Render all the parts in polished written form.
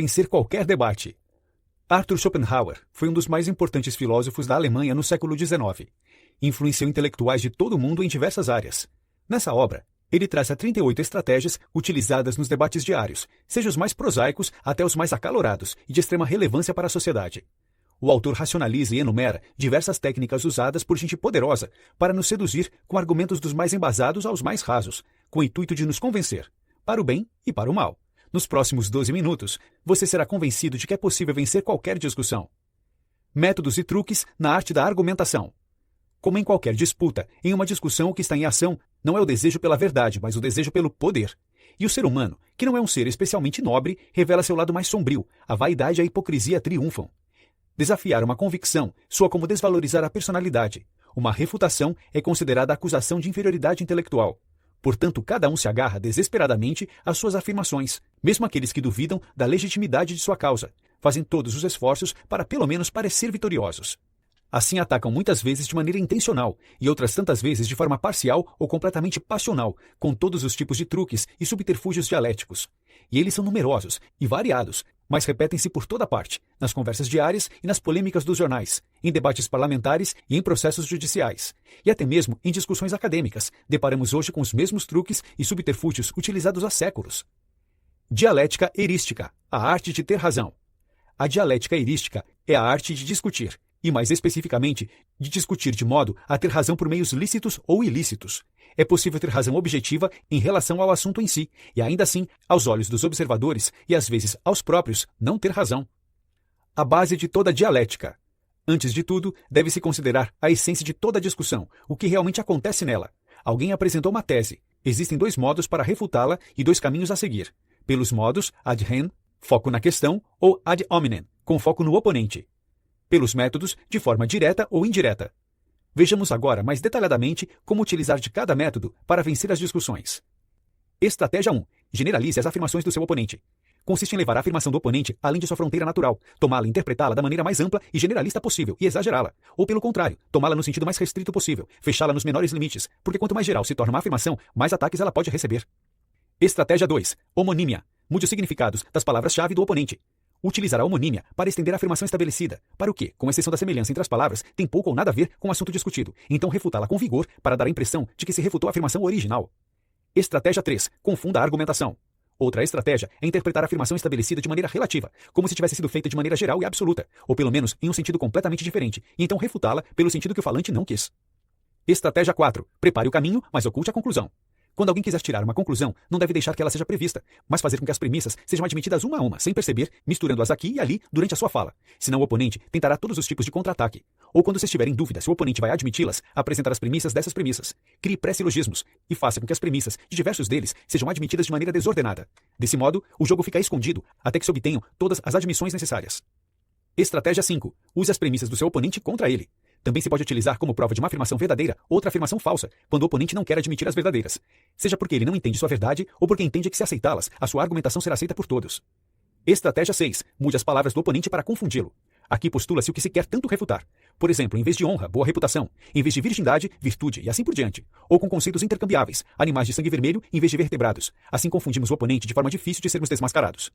vencer qualquer debate. Arthur Schopenhauer foi um dos mais importantes filósofos da Alemanha no século XIX. Influenciou intelectuais de todo o mundo em diversas áreas. Nessa obra, ele traça 38 estratégias utilizadas nos debates diários, seja os mais prosaicos até os mais acalorados e de extrema relevância para a sociedade. O autor racionaliza e enumera diversas técnicas usadas por gente poderosa para nos seduzir com argumentos dos mais embasados aos mais rasos, com o intuito de nos convencer, para o bem e para o mal. Nos próximos 12 minutos, você será convencido de que é possível vencer qualquer discussão. Métodos e truques na arte da argumentação. Como em qualquer disputa, em uma discussão o que está em ação não é o desejo pela verdade, mas o desejo pelo poder. E o ser humano, que não é um ser especialmente nobre, revela seu lado mais sombrio, a vaidade e a hipocrisia triunfam. Desafiar uma convicção soa como desvalorizar a personalidade. Uma refutação é considerada acusação de inferioridade intelectual. Portanto, cada um se agarra desesperadamente às suas afirmações, mesmo aqueles que duvidam da legitimidade de sua causa. Fazem todos os esforços para pelo menos parecer vitoriosos. Assim atacam muitas vezes de maneira intencional e outras tantas vezes de forma parcial ou completamente passional, com todos os tipos de truques e subterfúgios dialéticos. E eles são numerosos e variados, mas repetem-se por toda parte, nas conversas diárias e nas polêmicas dos jornais, em debates parlamentares e em processos judiciais. E até mesmo em discussões acadêmicas, deparamos hoje com os mesmos truques e subterfúgios utilizados há séculos. Dialética erística, a arte de ter razão. A dialética erística é a arte de discutir, e mais especificamente, de discutir de modo a ter razão por meios lícitos ou ilícitos. É possível ter razão objetiva em relação ao assunto em si, e ainda assim, aos olhos dos observadores e às vezes aos próprios, não ter razão. A base de toda dialética. Antes de tudo, deve-se considerar a essência de toda discussão, o que realmente acontece nela. Alguém apresentou uma tese. Existem 2 modos para refutá-la e 2 caminhos a seguir. Pelos modos ad rem, foco na questão, ou ad hominem, com foco no oponente. Pelos métodos, de forma direta ou indireta. Vejamos agora mais detalhadamente como utilizar de cada método para vencer as discussões. Estratégia 1. Generalize as afirmações do seu oponente. Consiste em levar a afirmação do oponente além de sua fronteira natural, tomá-la e interpretá-la da maneira mais ampla e generalista possível e exagerá-la. Ou pelo contrário, tomá-la no sentido mais restrito possível, fechá-la nos menores limites, porque quanto mais geral se torna uma afirmação, mais ataques ela pode receber. Estratégia 2. Homonímia. Mude os significados das palavras-chave do oponente. Utilizar a homonímia para estender a afirmação estabelecida, para o que, com exceção da semelhança entre as palavras, tem pouco ou nada a ver com o assunto discutido, então refutá-la com vigor para dar a impressão de que se refutou a afirmação original. Estratégia 3. Confunda a argumentação. Outra estratégia é interpretar a afirmação estabelecida de maneira relativa, como se tivesse sido feita de maneira geral e absoluta, ou pelo menos em um sentido completamente diferente, e então refutá-la pelo sentido que o falante não quis. Estratégia 4. Prepare o caminho, mas oculte a conclusão. Quando alguém quiser tirar uma conclusão, não deve deixar que ela seja prevista, mas fazer com que as premissas sejam admitidas uma a uma, sem perceber, misturando-as aqui e ali durante a sua fala. Senão o oponente tentará todos os tipos de contra-ataque. Ou quando você estiver em dúvida se o oponente vai admiti-las, apresentar as premissas dessas premissas. Crie pré-silogismos e faça com que as premissas de diversos deles sejam admitidas de maneira desordenada. Desse modo, o jogo fica escondido até que se obtenham todas as admissões necessárias. Estratégia 5. Use as premissas do seu oponente contra ele. Também se pode utilizar como prova de uma afirmação verdadeira outra afirmação falsa, quando o oponente não quer admitir as verdadeiras. Seja porque ele não entende sua verdade ou porque entende que se aceitá-las, a sua argumentação será aceita por todos. Estratégia 6. Mude as palavras do oponente para confundi-lo. Aqui postula-se o que se quer tanto refutar. Por exemplo, em vez de honra, boa reputação. Em vez de virgindade, virtude, e assim por diante. Ou com conceitos intercambiáveis, animais de sangue vermelho em vez de vertebrados. Assim confundimos o oponente de forma difícil de sermos desmascarados.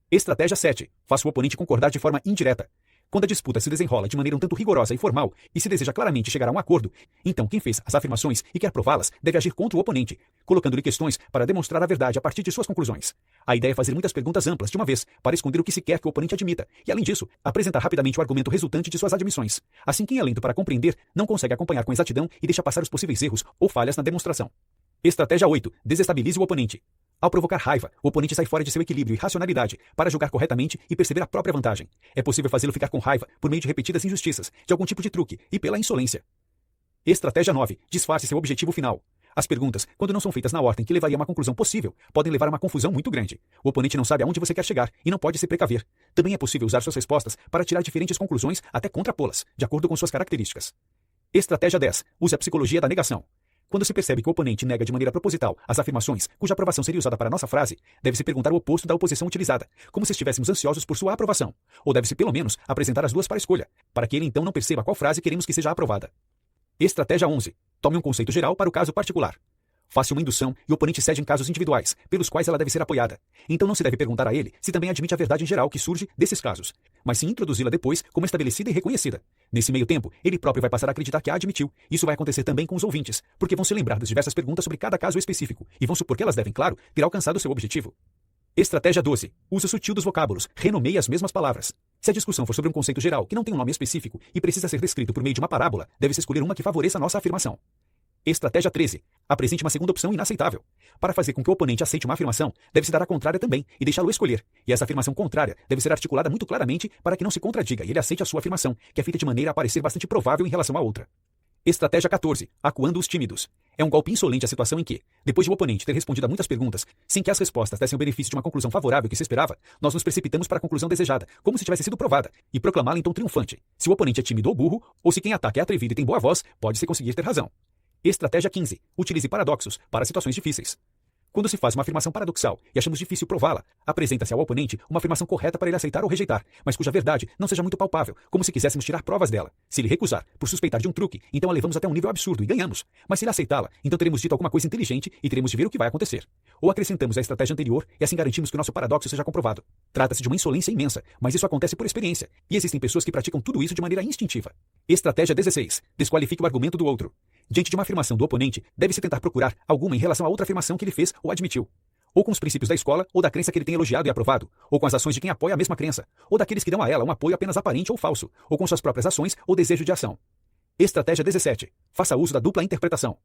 Estratégia 7. Faça o oponente concordar de forma indireta. Quando a disputa se desenrola de maneira um tanto rigorosa e formal e se deseja claramente chegar a um acordo, então quem fez as afirmações e quer prová-las deve agir contra o oponente, colocando-lhe questões para demonstrar a verdade a partir de suas conclusões. A ideia é fazer muitas perguntas amplas de uma vez, para esconder o que se quer que o oponente admita, e além disso, apresentar rapidamente o argumento resultante de suas admissões. Assim, quem é lento para compreender não consegue acompanhar com exatidão e deixa passar os possíveis erros ou falhas na demonstração. Estratégia 8. Desestabilize o oponente. Ao provocar raiva, o oponente sai fora de seu equilíbrio e racionalidade para julgar corretamente e perceber a própria vantagem. É possível fazê-lo ficar com raiva por meio de repetidas injustiças, de algum tipo de truque e pela insolência. Estratégia 9. Disfarce seu objetivo final. As perguntas, quando não são feitas na ordem que levaria a uma conclusão possível, podem levar a uma confusão muito grande. O oponente não sabe aonde você quer chegar e não pode se precaver. Também é possível usar suas respostas para tirar diferentes conclusões até contrapô-las, de acordo com suas características. Estratégia 10. Use a psicologia da negação. Quando se percebe que o oponente nega de maneira proposital as afirmações cuja aprovação seria usada para a nossa frase, deve-se perguntar o oposto da oposição utilizada, como se estivéssemos ansiosos por sua aprovação. Ou deve-se, pelo menos, apresentar as duas para escolha, para que ele então não perceba qual frase queremos que seja aprovada. Estratégia 11. Tome um conceito geral para o caso particular. Faz-se uma indução e o oponente cede em casos individuais, pelos quais ela deve ser apoiada. Então não se deve perguntar a ele se também admite a verdade em geral que surge desses casos, mas sim introduzi-la depois como estabelecida e reconhecida. Nesse meio tempo, ele próprio vai passar a acreditar que a admitiu. Isso vai acontecer também com os ouvintes, porque vão se lembrar das diversas perguntas sobre cada caso específico, e vão supor que elas devem, claro, ter alcançado seu objetivo. Estratégia 12. Uso sutil dos vocábulos. Renomeie as mesmas palavras. Se a discussão for sobre um conceito geral que não tem um nome específico e precisa ser descrito por meio de uma parábola, deve-se escolher uma que favoreça a nossa afirmação. Estratégia 13. Apresente uma segunda opção inaceitável. Para fazer com que o oponente aceite uma afirmação, deve-se dar a contrária também e deixá-lo escolher. E essa afirmação contrária deve ser articulada muito claramente para que não se contradiga e ele aceite a sua afirmação, que é feita de maneira a parecer bastante provável em relação à outra. Estratégia 14. Acuando os tímidos. É um golpe insolente a situação em que, depois de o oponente ter respondido a muitas perguntas, sem que as respostas dessem o benefício de uma conclusão favorável que se esperava, nós nos precipitamos para a conclusão desejada, como se tivesse sido provada, e proclamá-la em tom triunfante. Se o oponente é tímido ou burro, ou se quem ataca é atrevido e tem boa voz, pode-se conseguir ter razão. Estratégia 15. Utilize paradoxos para situações difíceis. Quando se faz uma afirmação paradoxal e achamos difícil prová-la, apresenta-se ao oponente uma afirmação correta para ele aceitar ou rejeitar, mas cuja verdade não seja muito palpável, como se quiséssemos tirar provas dela. Se ele recusar, por suspeitar de um truque, então a levamos até um nível absurdo e ganhamos. Mas se ele aceitá-la, então teremos dito alguma coisa inteligente e teremos de ver o que vai acontecer. Ou acrescentamos a estratégia anterior e assim garantimos que o nosso paradoxo seja comprovado. Trata-se de uma insolência imensa, mas isso acontece por experiência, e existem pessoas que praticam tudo isso de maneira instintiva. Estratégia 16. Desqualifique o argumento do outro. Diante de uma afirmação do oponente, deve-se tentar procurar alguma em relação a outra afirmação que ele fez ou admitiu. Ou com os princípios da escola, ou da crença que ele tem elogiado e aprovado, ou com as ações de quem apoia a mesma crença, ou daqueles que dão a ela um apoio apenas aparente ou falso, ou com suas próprias ações ou desejo de ação. Estratégia 17. Faça uso da dupla interpretação.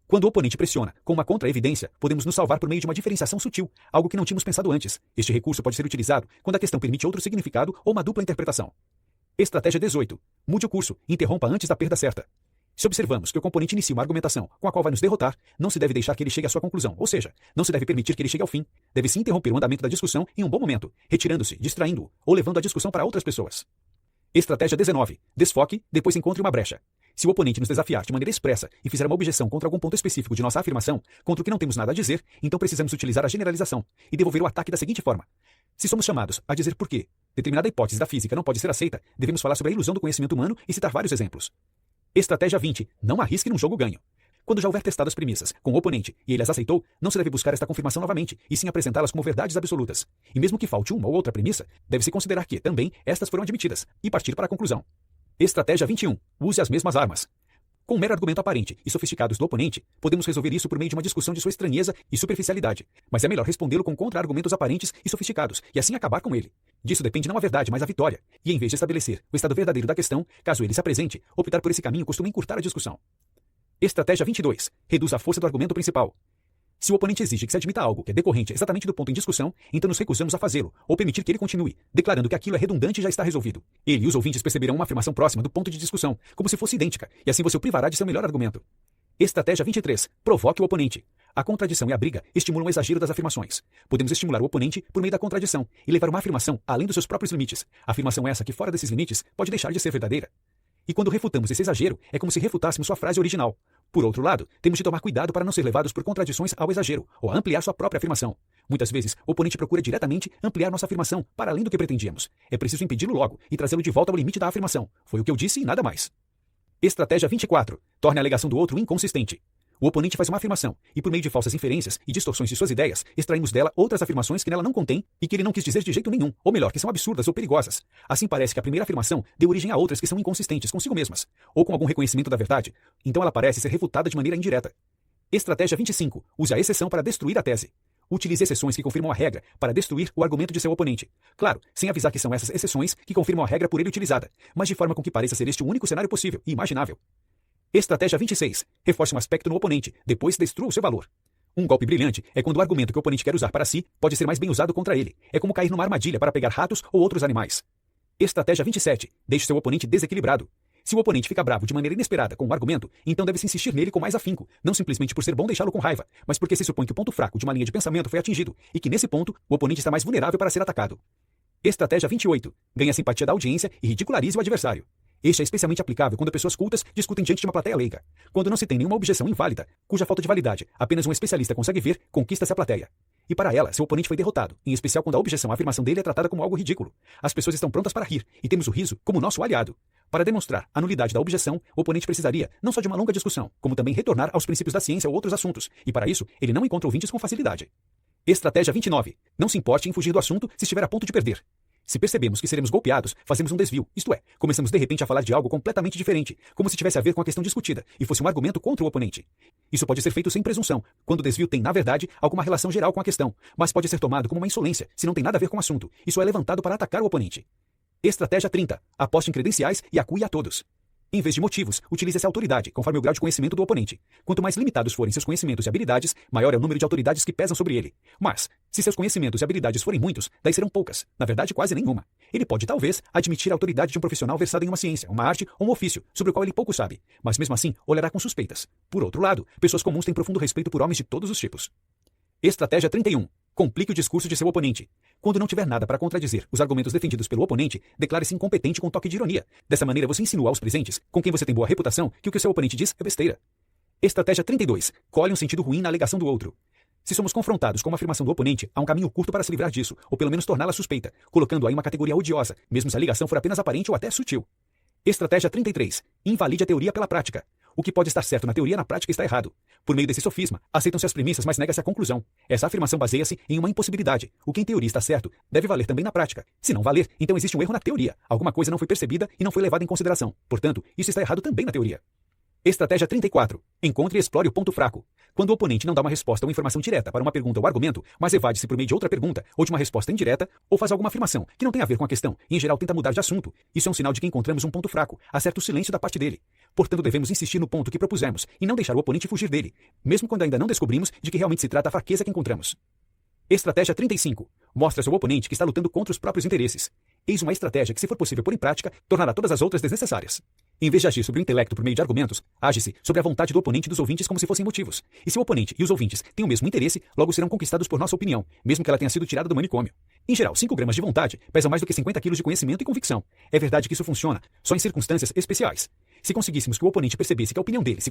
Quando o oponente pressiona com uma contra-evidência, podemos nos salvar por meio de uma diferenciação sutil, algo que não tínhamos pensado antes. Este recurso pode ser utilizado quando a questão permite outro significado ou uma dupla interpretação. Estratégia 18. Mude o curso, interrompa antes da perda certa. Se observamos que o componente inicia uma argumentação com a qual vai nos derrotar, não se deve deixar que ele chegue à sua conclusão, ou seja, não se deve permitir que ele chegue ao fim. Deve-se interromper o andamento da discussão em um bom momento, retirando-se, distraindo-o ou levando a discussão para outras pessoas. Estratégia 19. Desfoque, depois encontre uma brecha. Se o oponente nos desafiar de maneira expressa e fizer uma objeção contra algum ponto específico de nossa afirmação, contra o que não temos nada a dizer, então precisamos utilizar a generalização e devolver o ataque da seguinte forma. Se somos chamados a dizer por que determinada hipótese da física não pode ser aceita, devemos falar sobre a ilusão do conhecimento humano e citar vários exemplos. Estratégia 20. Não arrisque num jogo ganho. Quando já houver testado as premissas com o oponente e ele as aceitou, não se deve buscar esta confirmação novamente, e sim apresentá-las como verdades absolutas. E mesmo que falte uma ou outra premissa, deve-se considerar que, também, estas foram admitidas, e partir para a conclusão. Estratégia 21. Use as mesmas armas. Com um mero argumento aparente e sofisticados do oponente, podemos resolver isso por meio de uma discussão de sua estranheza e superficialidade, mas é melhor respondê-lo com contra-argumentos aparentes e sofisticados, e assim acabar com ele. Disso depende não a verdade, mas a vitória, e em vez de estabelecer o estado verdadeiro da questão, caso ele se apresente, optar por esse caminho costuma encurtar a discussão. Estratégia 22. Reduza a força do argumento principal. Se o oponente exige que se admita algo que é decorrente exatamente do ponto em discussão, então nos recusamos a fazê-lo, ou permitir que ele continue, declarando que aquilo é redundante e já está resolvido. Ele e os ouvintes perceberão uma afirmação próxima do ponto de discussão, como se fosse idêntica, e assim você o privará de seu melhor argumento. Estratégia 23. Provoque o oponente. A contradição e a briga estimulam o exagero das afirmações. Podemos estimular o oponente por meio da contradição e levar uma afirmação além dos seus próprios limites. Afirmação essa que, fora desses limites, pode deixar de ser verdadeira. E quando refutamos esse exagero, é como se refutássemos sua frase original. Por outro lado, temos de tomar cuidado para não ser levados por contradições ao exagero, ou a ampliar sua própria afirmação. Muitas vezes, o oponente procura diretamente ampliar nossa afirmação para além do que pretendíamos. É preciso impedi-lo logo e trazê-lo de volta ao limite da afirmação. Foi o que eu disse e nada mais. Estratégia 24. Torne a alegação do outro inconsistente. O oponente faz uma afirmação, e por meio de falsas inferências e distorções de suas ideias, extraímos dela outras afirmações que nela não contém e que ele não quis dizer de jeito nenhum, ou melhor, que são absurdas ou perigosas. Assim parece que a primeira afirmação deu origem a outras que são inconsistentes consigo mesmas, ou com algum reconhecimento da verdade, então ela parece ser refutada de maneira indireta. Estratégia 25. Use a exceção para destruir a tese. Utilize exceções que confirmam a regra para destruir o argumento de seu oponente. Claro, sem avisar que são essas exceções que confirmam a regra por ele utilizada, mas de forma com que pareça ser este o único cenário possível e imaginável. Estratégia 26. Reforce um aspecto no oponente, depois destrua o seu valor. Um golpe brilhante é quando o argumento que o oponente quer usar para si pode ser mais bem usado contra ele. É como cair numa armadilha para pegar ratos ou outros animais. Estratégia 27. Deixe seu oponente desequilibrado. Se o oponente fica bravo de maneira inesperada com um argumento, então deve-se insistir nele com mais afinco, não simplesmente por ser bom deixá-lo com raiva, mas porque se supõe que o ponto fraco de uma linha de pensamento foi atingido e que nesse ponto o oponente está mais vulnerável para ser atacado. Estratégia 28. Ganhe a simpatia da audiência e ridicularize o adversário. Este é especialmente aplicável quando pessoas cultas discutem diante de uma plateia leiga. Quando não se tem nenhuma objeção inválida, cuja falta de validade apenas um especialista consegue ver, conquista-se a plateia. E para ela, seu oponente foi derrotado, em especial quando a objeção à afirmação dele é tratada como algo ridículo. As pessoas estão prontas para rir, e temos o riso como nosso aliado. Para demonstrar a nulidade da objeção, o oponente precisaria não só de uma longa discussão, como também retornar aos princípios da ciência ou outros assuntos, e para isso, ele não encontra ouvintes com facilidade. Estratégia 29. Não se importe em fugir do assunto se estiver a ponto de perder. Se percebemos que seremos golpeados, fazemos um desvio, isto é, começamos de repente a falar de algo completamente diferente, como se tivesse a ver com a questão discutida, e fosse um argumento contra o oponente. Isso pode ser feito sem presunção, quando o desvio tem, na verdade, alguma relação geral com a questão, mas pode ser tomado como uma insolência, se não tem nada a ver com o assunto. Isso é levantado para atacar o oponente. Estratégia 30. Aposte em credenciais e acue a todos. Em vez de motivos, utilize essa autoridade, conforme o grau de conhecimento do oponente. Quanto mais limitados forem seus conhecimentos e habilidades, maior é o número de autoridades que pesam sobre ele. Mas, se seus conhecimentos e habilidades forem muitos, daí serão poucas, na verdade quase nenhuma. Ele pode, talvez, admitir a autoridade de um profissional versado em uma ciência, uma arte ou um ofício, sobre o qual ele pouco sabe, mas mesmo assim olhará com suspeitas. Por outro lado, pessoas comuns têm profundo respeito por homens de todos os tipos. Estratégia 31. Complique o discurso de seu oponente. Quando não tiver nada para contradizer os argumentos defendidos pelo oponente, declare-se incompetente com um toque de ironia. Dessa maneira você insinua aos presentes, com quem você tem boa reputação, que o que o seu oponente diz é besteira. Estratégia 32. Colhe um sentido ruim na alegação do outro. Se somos confrontados com uma afirmação do oponente, há um caminho curto para se livrar disso, ou pelo menos torná-la suspeita, colocando-a em uma categoria odiosa, mesmo se a alegação for apenas aparente ou até sutil. Estratégia 33. Invalide a teoria pela prática. O que pode estar certo na teoria, na prática está errado. Por meio desse sofisma, aceitam-se as premissas, mas nega-se a conclusão. Essa afirmação baseia-se em uma impossibilidade. O que em teoria está certo, deve valer também na prática. Se não valer, então existe um erro na teoria. Alguma coisa não foi percebida e não foi levada em consideração. Portanto, isso está errado também na teoria. Estratégia 34. Encontre e explore o ponto fraco. Quando o oponente não dá uma resposta ou informação direta para uma pergunta ou argumento, mas evade-se por meio de outra pergunta ou de uma resposta indireta, ou faz alguma afirmação que não tem a ver com a questão e em geral tenta mudar de assunto, isso é um sinal de que encontramos um ponto fraco, acerta o silêncio da parte dele. Portanto, devemos insistir no ponto que propusemos e não deixar o oponente fugir dele, mesmo quando ainda não descobrimos de que realmente se trata a fraqueza que encontramos. Estratégia 35. Mostre ao seu oponente que está lutando contra os próprios interesses. Eis uma estratégia que, se for possível pôr em prática, tornará todas as outras desnecessárias. Em vez de agir sobre o intelecto por meio de argumentos, age-se sobre a vontade do oponente e dos ouvintes como se fossem motivos. E se o oponente e os ouvintes têm o mesmo interesse, logo serão conquistados por nossa opinião, mesmo que ela tenha sido tirada do manicômio. Em geral, 5 gramas de vontade pesam mais do que 50 quilos de conhecimento e convicção. É verdade que isso funciona, só em circunstâncias especiais. Se conseguíssemos que o oponente percebesse que a opinião dele se